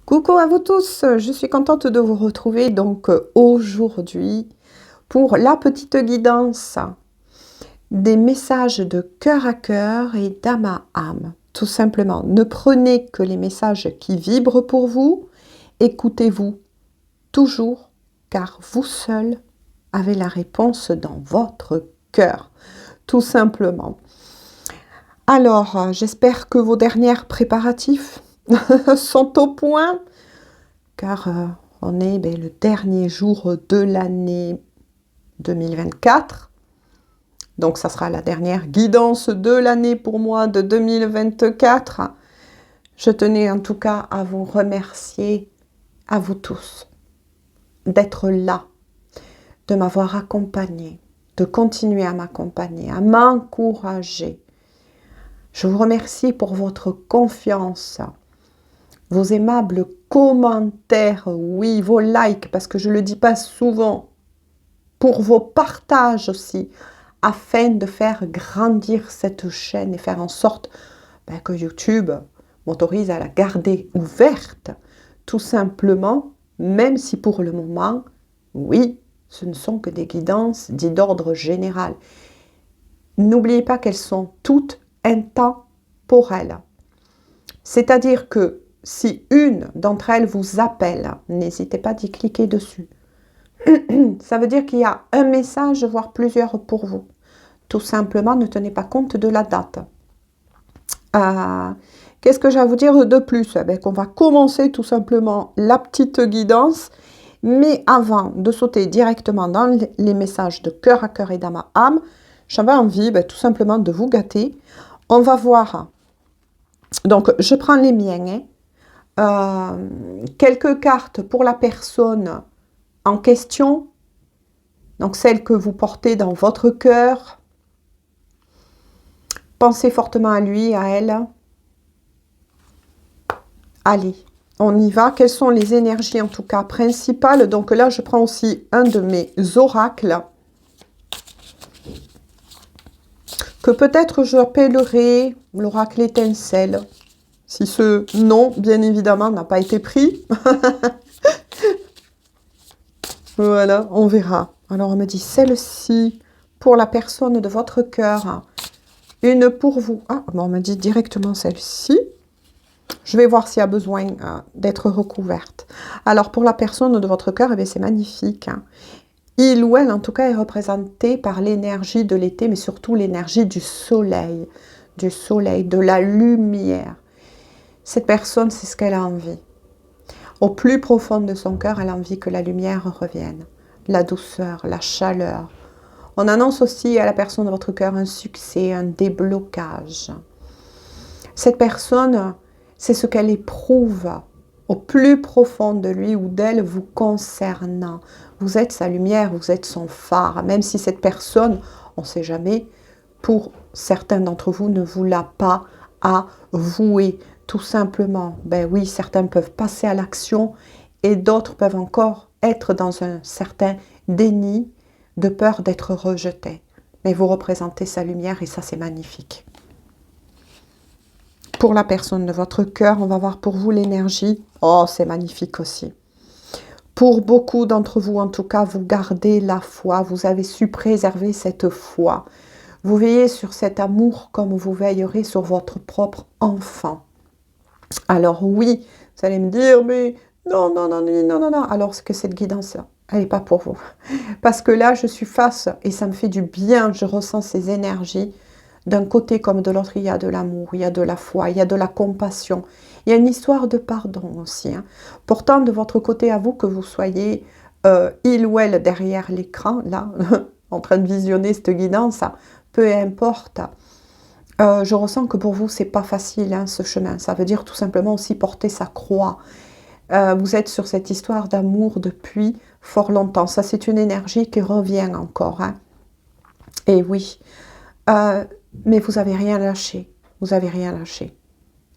Coucou à vous tous, je suis contente de vous retrouver donc aujourd'hui pour la petite guidance des messages de cœur à cœur et d'âme à âme. Tout simplement, ne prenez que les messages qui vibrent pour vous, écoutez-vous toujours car vous seul avez la réponse dans votre cœur, tout simplement. Alors, j'espère que vos derniers préparatifs sont au point. Car on est le dernier jour de l'année 2024. Donc, ça sera la dernière guidance de l'année pour moi de 2024. Je tenais en tout cas à vous remercier, à vous tous, d'être là, de m'avoir accompagné, de continuer à m'accompagner, à m'encourager. Je vous remercie pour votre confiance, vos aimables commentaires, oui, vos likes, parce que je ne le dis pas souvent, pour vos partages aussi, afin de faire grandir cette chaîne et faire en sorte que YouTube m'autorise à la garder ouverte, tout simplement, même si pour le moment, oui, ce ne sont que des guidances dites d'ordre général. N'oubliez pas qu'elles sont toutes intemporelles. C'est-à-dire que si une d'entre elles vous appelle, n'hésitez pas d'y cliquer dessus. Ça veut dire qu'il y a un message, voire plusieurs pour vous. Tout simplement, ne tenez pas compte de la date. Qu'est-ce que j'ai à vous dire de plus? Qu'on va commencer tout simplement la petite guidance. Mais avant de sauter directement dans les messages de cœur à cœur et d'âme à âme, j'avais envie tout simplement de vous gâter. On va voir. Donc, je prends les miens. Quelques cartes pour la personne en question, donc celle que vous portez dans votre cœur. Pensez fortement à lui, à elle. Allez, on y va. Quelles sont les énergies en tout cas principales? Donc là, je prends aussi un de mes oracles que peut-être j'appellerai l'oracle étincelle. Si ce nom, bien évidemment, n'a pas été pris. Voilà, on verra. Alors, on me dit celle-ci pour la personne de votre cœur. Une pour vous. Ah, bon, on me dit directement celle-ci. Je vais voir s'il y a besoin d'être recouverte. Alors, pour la personne de votre cœur, c'est magnifique. Il ou elle, en tout cas, est représenté par l'énergie de l'été, mais surtout l'énergie du soleil, de la lumière. Cette personne, c'est ce qu'elle a envie. Au plus profond de son cœur, elle a envie que la lumière revienne, la douceur, la chaleur. On annonce aussi à la personne de votre cœur un succès, un déblocage. Cette personne, c'est ce qu'elle éprouve au plus profond de lui ou d'elle vous concernant. Vous êtes sa lumière, vous êtes son phare, même si cette personne, on ne sait jamais, pour certains d'entre vous, ne vous l'a pas avoué. Tout simplement, oui, certains peuvent passer à l'action et d'autres peuvent encore être dans un certain déni de peur d'être rejetés. Mais vous représentez sa lumière et ça, c'est magnifique. Pour la personne de votre cœur, on va voir pour vous l'énergie. Oh, c'est magnifique aussi. Pour beaucoup d'entre vous, en tout cas, vous gardez la foi. Vous avez su préserver cette foi. Vous veillez sur cet amour comme vous veillerez sur votre propre enfant. Alors oui, vous allez me dire, mais non, non, non, non, non, non. Alors que cette guidance-là, elle n'est pas pour vous. Parce que là, je suis face et ça me fait du bien. Je ressens ces énergies. D'un côté comme de l'autre, il y a de l'amour, il y a de la foi, il y a de la compassion. Il y a une histoire de pardon aussi. Pourtant, de votre côté à vous, que vous soyez il ou elle derrière l'écran, là, en train de visionner cette guidance, peu importe. Je ressens que pour vous, c'est pas facile ce chemin. Ça veut dire tout simplement aussi porter sa croix. Vous êtes sur cette histoire d'amour depuis fort longtemps. Ça, c'est une énergie qui revient encore. Et oui. Mais vous n'avez rien lâché. Vous n'avez rien lâché.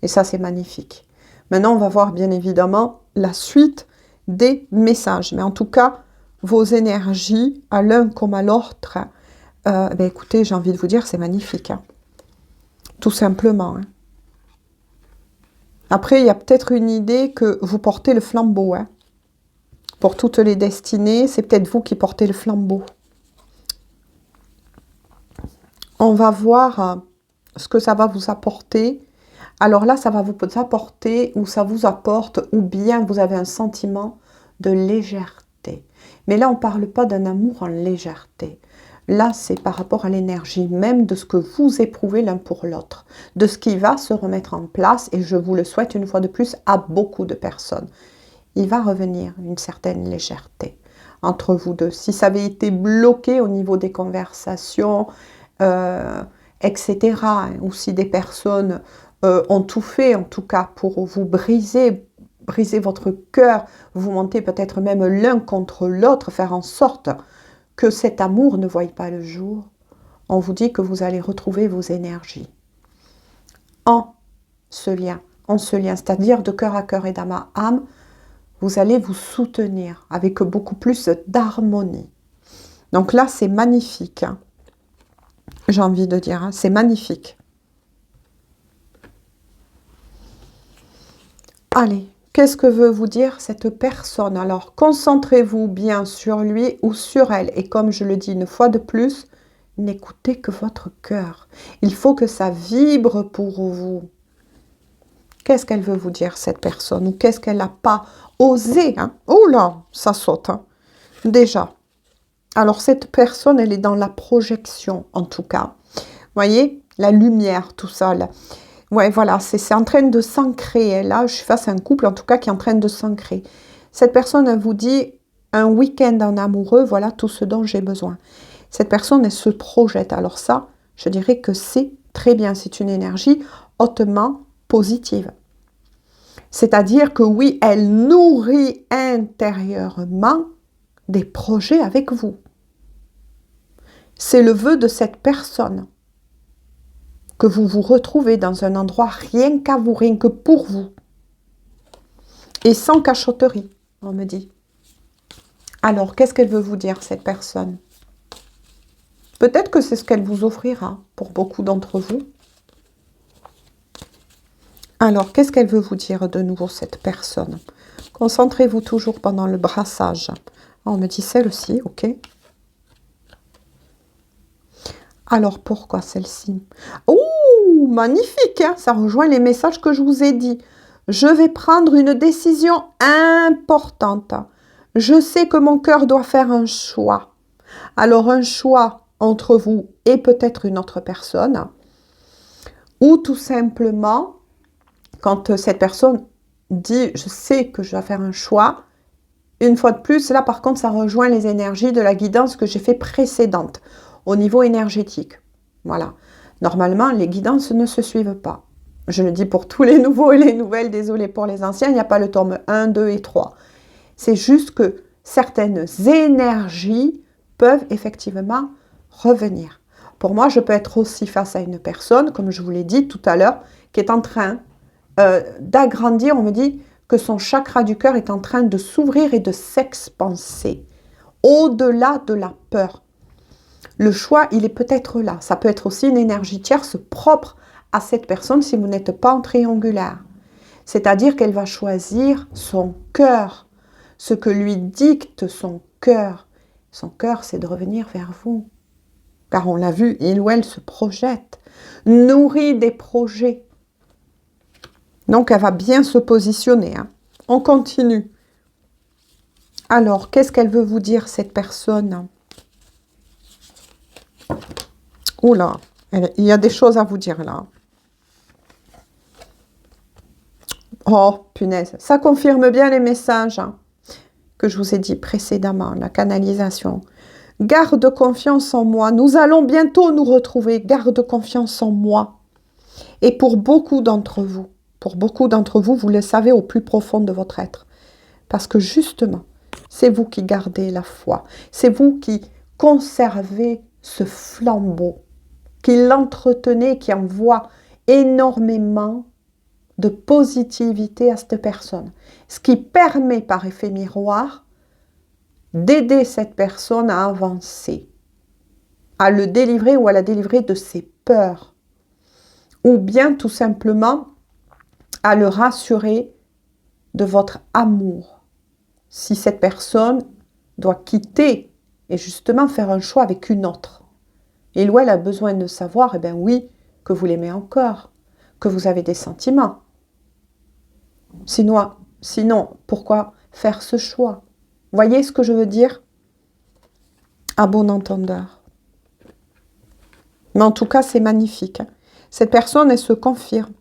Et ça, c'est magnifique. Maintenant, on va voir bien évidemment la suite des messages. Mais en tout cas, vos énergies, à l'un comme à l'autre, écoutez, j'ai envie de vous dire, c'est magnifique. Tout simplement. Après, il y a peut-être une idée que vous portez le flambeau. Hein. Pour toutes les destinées, c'est peut-être vous qui portez le flambeau. On va voir ce que ça va vous apporter. Alors là, ça va vous apporter, ou ça vous apporte, ou bien vous avez un sentiment de légèreté. Mais là, on ne parle pas d'un amour en légèreté. Là, c'est par rapport à l'énergie même de ce que vous éprouvez l'un pour l'autre, de ce qui va se remettre en place, et je vous le souhaite une fois de plus à beaucoup de personnes. Il va revenir une certaine légèreté entre vous deux. Si ça avait été bloqué au niveau des conversations, etc., ou si des personnes ont tout fait, en tout cas, pour vous briser votre cœur, vous monter peut-être même l'un contre l'autre, faire en sorte que cet amour ne voie pas le jour, on vous dit que vous allez retrouver vos énergies en ce lien, c'est-à-dire de cœur à cœur et d'âme à âme, vous allez vous soutenir avec beaucoup plus d'harmonie. Donc là, c'est magnifique. Hein. J'ai envie de dire, hein, c'est magnifique. Allez, qu'est-ce que veut vous dire cette personne? Alors, concentrez-vous bien sur lui ou sur elle. Et comme je le dis une fois de plus, n'écoutez que votre cœur. Il faut que ça vibre pour vous. Qu'est-ce qu'elle veut vous dire, cette personne? Ou qu'est-ce qu'elle n'a pas osé hein? Oh là, ça saute. Hein. Déjà. Alors, cette personne, elle est dans la projection, en tout cas. Vous voyez, la lumière, tout ça, là. Ouais, voilà, c'est en train de s'ancrer. Là, je suis face à un couple, en tout cas, qui est en train de s'ancrer. Cette personne, elle vous dit, un week-end en amoureux, voilà tout ce dont j'ai besoin. Cette personne, elle se projette. Alors ça, je dirais que c'est très bien. C'est une énergie hautement positive. C'est-à-dire que oui, elle nourrit intérieurement des projets avec vous. C'est le vœu de cette personne. Que vous vous retrouvez dans un endroit rien qu'à vous, rien que pour vous. Et sans cachotterie, on me dit. Alors, qu'est-ce qu'elle veut vous dire, cette personne? Peut-être que c'est ce qu'elle vous offrira, pour beaucoup d'entre vous. Alors, qu'est-ce qu'elle veut vous dire de nouveau, cette personne? Concentrez-vous toujours pendant le brassage. On me dit celle-ci, ok. Alors, pourquoi celle-ci? Oh, magnifique, hein, ça rejoint les messages que je vous ai dit. Je vais prendre une décision importante. Je sais que mon cœur doit faire un choix. Alors, un choix entre vous et peut-être une autre personne. Ou tout simplement, quand cette personne dit « je sais que je dois faire un choix », une fois de plus, là par contre, ça rejoint les énergies de la guidance que j'ai fait précédente, au niveau énergétique. Voilà. Normalement, les guidances ne se suivent pas. Je le dis pour tous les nouveaux et les nouvelles, désolé pour les anciens, il n'y a pas le tome 1, 2 et 3. C'est juste que certaines énergies peuvent effectivement revenir. Pour moi, je peux être aussi face à une personne, comme je vous l'ai dit tout à l'heure, qui est en train d'agrandir, on me dit que son chakra du cœur est en train de s'ouvrir et de s'expanser, au-delà de la peur. Le choix, il est peut-être là. Ça peut être aussi une énergie tierce propre à cette personne si vous n'êtes pas en triangulaire. C'est-à-dire qu'elle va choisir son cœur, ce que lui dicte son cœur. Son cœur, c'est de revenir vers vous. Car on l'a vu, il ou elle se projette, nourrit des projets. Donc, elle va bien se positionner. Hein. On continue. Alors, qu'est-ce qu'elle veut vous dire, cette personne? Oula, il y a des choses à vous dire là. Oh, punaise. Ça confirme bien les messages hein, que je vous ai dit précédemment, la canalisation. Garde confiance en moi. Nous allons bientôt nous retrouver. Garde confiance en moi. Et pour beaucoup d'entre vous, vous le savez au plus profond de votre être. Parce que justement, c'est vous qui gardez la foi. C'est vous qui conservez ce flambeau, qui l'entretenez, qui envoie énormément de positivité à cette personne. Ce qui permet par effet miroir d'aider cette personne à avancer, à le délivrer ou à la délivrer de ses peurs. Ou bien tout simplement à le rassurer de votre amour. Si cette personne doit quitter et justement faire un choix avec une autre. Et où elle a besoin de savoir, eh bien oui, que vous l'aimez encore, que vous avez des sentiments. Sinon, pourquoi faire ce choix? Voyez ce que je veux dire? À bon entendeur. Mais en tout cas, c'est magnifique. Cette personne, elle se confirme.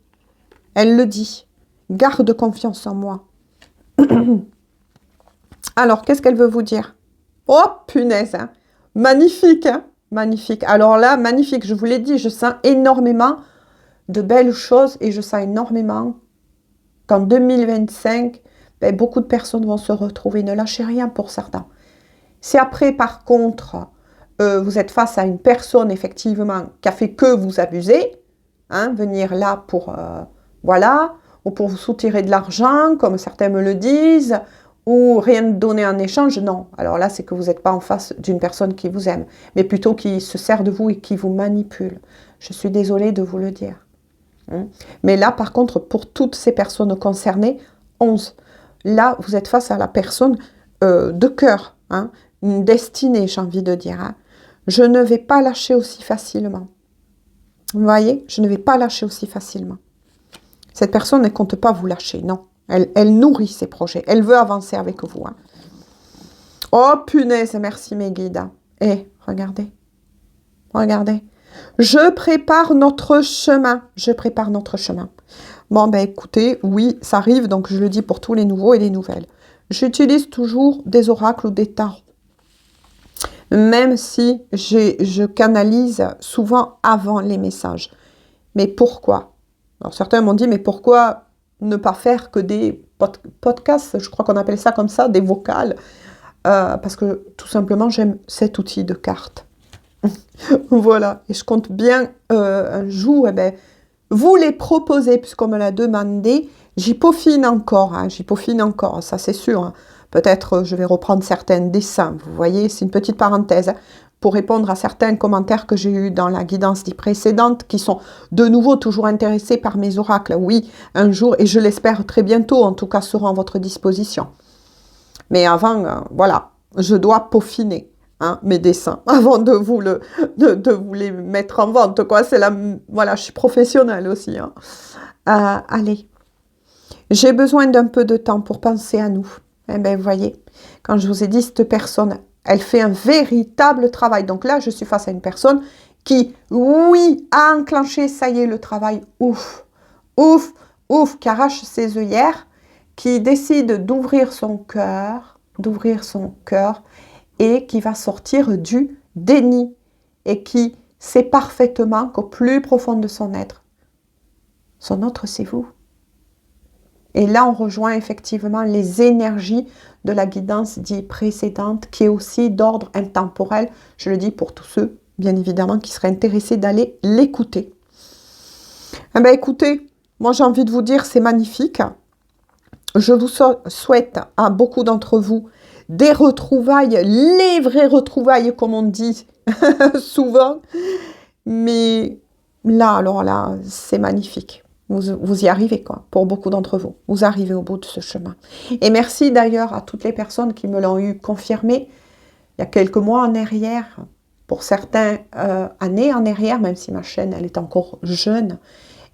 Elle le dit. Garde confiance en moi. Alors, qu'est-ce qu'elle veut vous dire? Oh, punaise, hein. Magnifique, hein. Magnifique. Alors là, magnifique, je vous l'ai dit, je sens énormément de belles choses et je sens énormément qu'en 2025, ben, beaucoup de personnes vont se retrouver. Ne lâchez rien pour certains. Si après, par contre, vous êtes face à une personne, effectivement, qui a fait que vous abuser, hein, venir là pour, voilà, ou pour vous soutirer de l'argent, comme certains me le disent, ou rien donner en échange, non. Alors là, c'est que vous n'êtes pas en face d'une personne qui vous aime, mais plutôt qui se sert de vous et qui vous manipule. Je suis désolée de vous le dire. Hein. Mais là, par contre, pour toutes ces personnes concernées, 11. Là, vous êtes face à la personne de cœur, hein, une destinée, j'ai envie de dire. Hein. Je ne vais pas lâcher aussi facilement. Vous voyez, je ne vais pas lâcher aussi facilement. Cette personne ne compte pas vous lâcher, non. Elle nourrit ses projets. Elle veut avancer avec vous. Hein. Oh, punaise, merci mes guides. Eh, regardez. Regardez. Je prépare notre chemin. Je prépare notre chemin. Bon, ben écoutez, oui, ça arrive, donc je le dis pour tous les nouveaux et les nouvelles. J'utilise toujours des oracles ou des tarots. Même si je canalise souvent avant les messages. Mais pourquoi? Alors certains m'ont dit, mais pourquoi ne pas faire que des podcasts, je crois qu'on appelle ça comme ça, des vocales, parce que tout simplement j'aime cet outil de carte. Voilà, et je compte bien un jour, eh ben, vous les proposer, puisqu'on me l'a demandé, j'y peaufine encore, hein, ça c'est sûr. Hein. Peut-être je vais reprendre certains dessins, vous voyez, c'est une petite parenthèse. Hein, pour répondre à certains commentaires que j'ai eus dans la guidance dit précédente, qui sont de nouveau toujours intéressés par mes oracles. Oui, un jour, et je l'espère très bientôt, en tout cas, seront à votre disposition. Mais avant, voilà, je dois peaufiner hein, mes dessins avant de vous les mettre en vente. Quoi. Voilà, je suis professionnelle aussi. Hein. Allez, j'ai besoin d'un peu de temps pour penser à nous. Eh bien, vous voyez, quand je vous ai dit, cette personne, elle fait un véritable travail. Donc là, je suis face à une personne qui, oui, a enclenché, ça y est, le travail, ouf, ouf, ouf, qui arrache ses œillères, qui décide d'ouvrir son cœur et qui va sortir du déni et qui sait parfaitement qu'au plus profond de son être, son autre, c'est vous. Et là, on rejoint effectivement les énergies de la guidance dite précédente, qui est aussi d'ordre intemporel. Je le dis pour tous ceux, bien évidemment, qui seraient intéressés d'aller l'écouter. Eh bien, écoutez, moi j'ai envie de vous dire, c'est magnifique. Je vous souhaite à beaucoup d'entre vous des retrouvailles, les vraies retrouvailles, comme on dit souvent. Mais là, alors là, c'est magnifique. Vous y arrivez, quoi, pour beaucoup d'entre vous. Vous arrivez au bout de ce chemin. Et merci d'ailleurs à toutes les personnes qui me l'ont eu confirmé il y a quelques mois en arrière, pour certains années en arrière, même si ma chaîne, elle est encore jeune,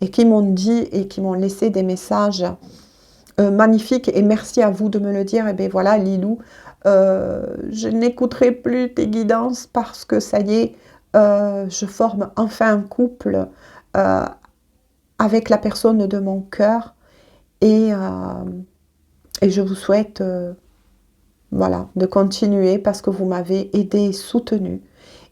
et qui m'ont dit et qui m'ont laissé des messages magnifiques. Et merci à vous de me le dire. Et bien voilà, Lilou, je n'écouterai plus tes guidances parce que ça y est, je forme enfin un couple avec la personne de mon cœur et je vous souhaite voilà, de continuer parce que vous m'avez aidé et soutenu.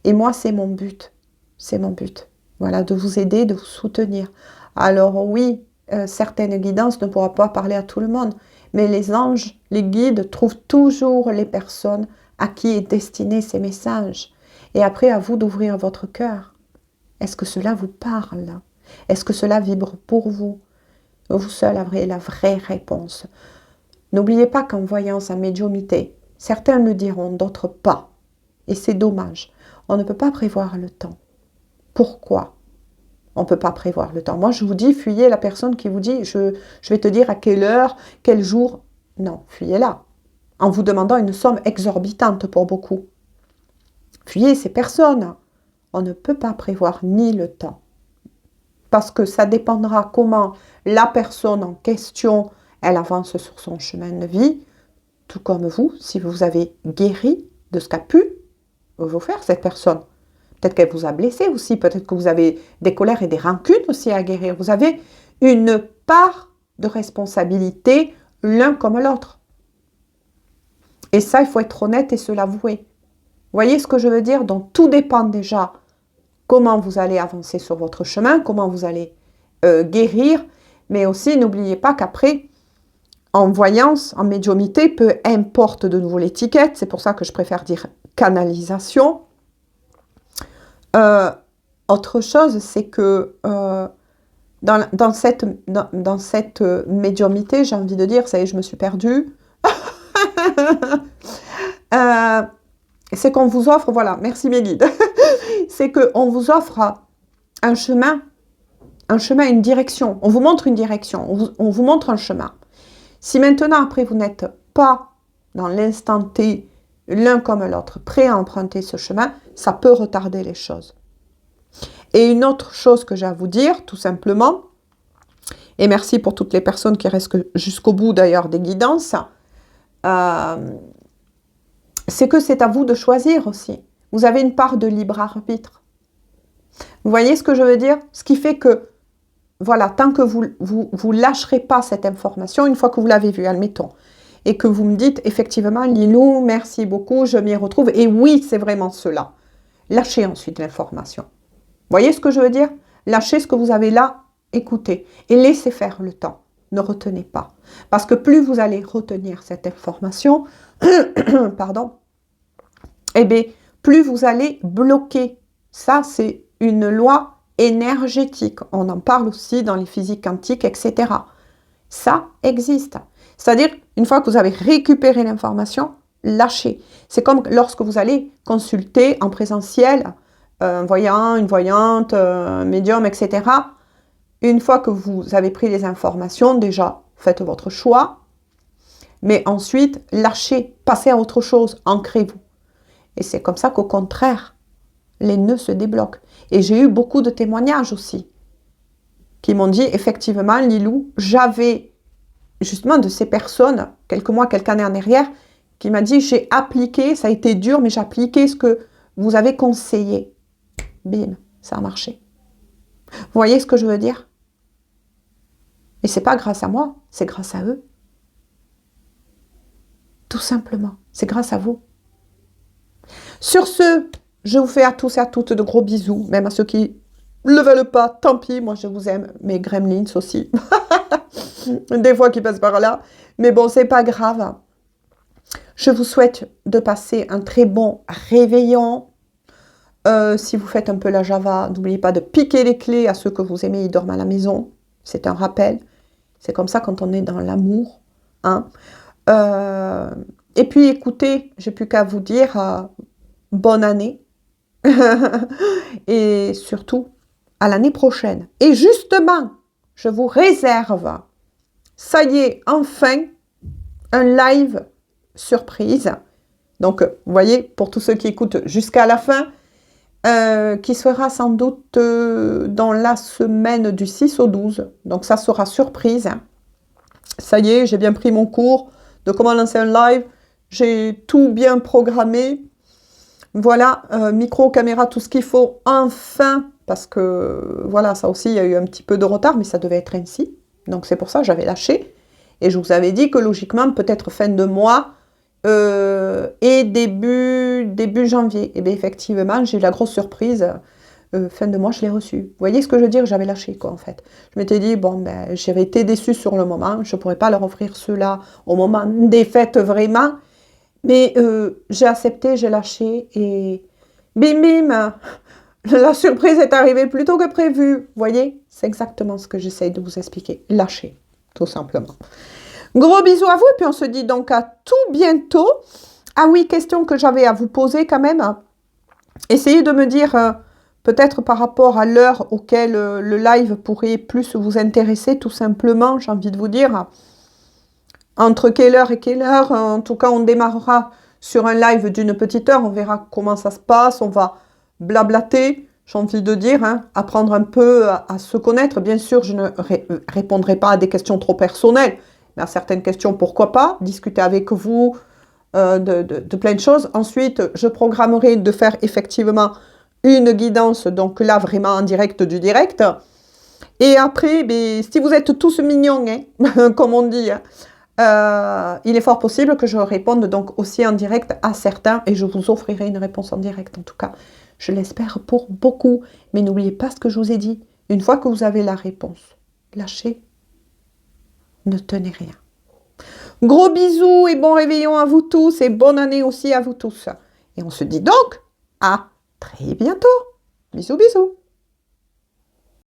Et moi, c'est mon but. C'est mon but. Voilà, de vous aider, de vous soutenir. Alors oui, certaines guidances ne pourront pas parler à tout le monde, mais les anges, les guides trouvent toujours les personnes à qui est destiné ces messages. Et après, à vous d'ouvrir votre cœur. Est-ce que cela vous parle? Est-ce que cela vibre pour vous? Vous seul avez la vraie réponse. N'oubliez pas qu'en voyance, en médiumnité, certains le diront, d'autres pas. Et c'est dommage. On ne peut pas prévoir le temps. Pourquoi? On ne peut pas prévoir le temps. Moi, je vous dis, fuyez la personne qui vous dit, je vais te dire à quelle heure, quel jour. Non, fuyez-la. En vous demandant une somme exorbitante pour beaucoup. Fuyez ces personnes. On ne peut pas prévoir ni le temps. Parce que ça dépendra comment la personne en question, elle avance sur son chemin de vie, tout comme vous, si vous avez guéri de ce qu'a pu vous faire cette personne. Peut-être qu'elle vous a blessé aussi, peut-être que vous avez des colères et des rancunes aussi à guérir. Vous avez une part de responsabilité l'un comme l'autre. Et ça, il faut être honnête et se l'avouer. Vous voyez ce que je veux dire? Donc, tout dépend déjà comment vous allez avancer sur votre chemin, comment vous allez guérir. Mais aussi, n'oubliez pas qu'après, en voyance, en médiumité, peu importe de nouveau l'étiquette, c'est pour ça que je préfère dire canalisation. Autre chose, c'est que dans cette médiumité, j'ai envie de dire, ça y est, je me suis perdue, c'est qu'on vous offre, voilà, merci mes guides, c'est qu'on vous offre un chemin, une direction, on vous montre une direction, on vous montre un chemin. Si maintenant, après, vous n'êtes pas dans l'instant T, l'un comme l'autre, prêt à emprunter ce chemin, ça peut retarder les choses. Et une autre chose que j'ai à vous dire, tout simplement, et merci pour toutes les personnes qui restent jusqu'au bout d'ailleurs des guidances, c'est que c'est à vous de choisir aussi. Vous avez une part de libre arbitre. Vous voyez ce que je veux dire? Ce qui fait que, voilà, tant que vous lâcherez pas cette information, une fois que vous l'avez vue, admettons, et que vous me dites, effectivement, Lilou, merci beaucoup, je m'y retrouve, et oui, c'est vraiment cela. Lâchez ensuite l'information. Vous voyez ce que je veux dire? Lâchez ce que vous avez là, écoutez, et laissez faire le temps. Ne retenez pas. Parce que plus vous allez retenir cette information, pardon, eh bien, plus vous allez bloquer. Ça, c'est une loi énergétique. On en parle aussi dans les physiques quantiques, etc. Ça existe. C'est-à-dire, une fois que vous avez récupéré l'information, lâchez. C'est comme lorsque vous allez consulter en présentiel un voyant, une voyante, un médium, etc. Une fois que vous avez pris les informations, déjà, faites votre choix. Mais ensuite, lâchez, passez à autre chose, ancrez-vous. Et c'est comme ça qu'au contraire, les nœuds se débloquent. Et j'ai eu beaucoup de témoignages aussi qui m'ont dit, effectivement, Lilou, j'avais justement de ces personnes, quelques mois, quelques années en arrière, qui m'a dit, j'ai appliqué, ça a été dur, mais j'ai appliqué ce que vous avez conseillé. Bim, ça a marché. Vous voyez ce que je veux dire? Et c'est pas grâce à moi, c'est grâce à eux. Tout simplement, c'est grâce à vous. Sur ce, je vous fais à tous et à toutes de gros bisous, même à ceux qui ne le veulent pas, tant pis, moi je vous aime, mes gremlins aussi. Des fois qui passent par là, mais bon, c'est pas grave. Je vous souhaite de passer un très bon réveillon. Si vous faites un peu la Java, n'oubliez pas de piquer les clés à ceux que vous aimez, ils dorment à la maison. C'est un rappel. C'est comme ça quand on est dans l'amour. Hein. Et puis écoutez, j'ai plus qu'à vous dire bonne année. Et surtout, à l'année prochaine. Et justement, je vous réserve, ça y est, enfin, un live surprise. Donc, vous voyez, pour tous ceux qui écoutent jusqu'à la fin, qui sera sans doute dans la semaine du 6 au 12. Donc, ça sera surprise. Ça y est, j'ai bien pris mon cours de comment lancer un live. J'ai tout bien programmé. Voilà, micro, caméra, tout ce qu'il faut. Enfin, parce que, voilà, ça aussi, il y a eu un petit peu de retard, mais ça devait être ainsi. Donc, c'est pour ça que j'avais lâché. Et je vous avais dit que, logiquement, peut-être fin de mois et début janvier. Et bien, effectivement, j'ai eu la grosse surprise. Fin de mois, je l'ai reçu. Vous voyez ce que je veux dire? J'avais lâché, quoi, en fait. Je m'étais dit, bon, ben, j'avais été déçue sur le moment. Je ne pourrais pas leur offrir cela au moment des fêtes, vraiment. Mais j'ai accepté, j'ai lâché. Et bim, bim, la surprise est arrivée plus tôt que prévu. Vous voyez? C'est exactement ce que j'essaye de vous expliquer. Lâcher, tout simplement. Gros bisous à vous. Et puis, on se dit donc à tout bientôt. Ah oui, question que j'avais à vous poser quand même. Essayez de me dire... peut-être par rapport à l'heure auquel le live pourrait plus vous intéresser, tout simplement, j'ai envie de vous dire. Entre quelle heure et quelle heure, en tout cas, on démarrera sur un live d'une petite heure, on verra comment ça se passe, on va blablater, j'ai envie de dire, hein, apprendre un peu à se connaître. Bien sûr, je ne répondrai pas à des questions trop personnelles, mais à certaines questions, pourquoi pas, discuter avec vous de plein de choses. Ensuite, je programmerai de faire effectivement une guidance, donc là, vraiment en direct du direct. Et après, ben, si vous êtes tous mignons, hein, comme on dit, hein, il est fort possible que je réponde donc aussi en direct à certains et je vous offrirai une réponse en direct en tout cas. Je l'espère pour beaucoup. Mais n'oubliez pas ce que je vous ai dit. Une fois que vous avez la réponse, lâchez. Ne tenez rien. Gros bisous et bon réveillon à vous tous et bonne année aussi à vous tous. Et on se dit donc à très bientôt. Bisous bisous.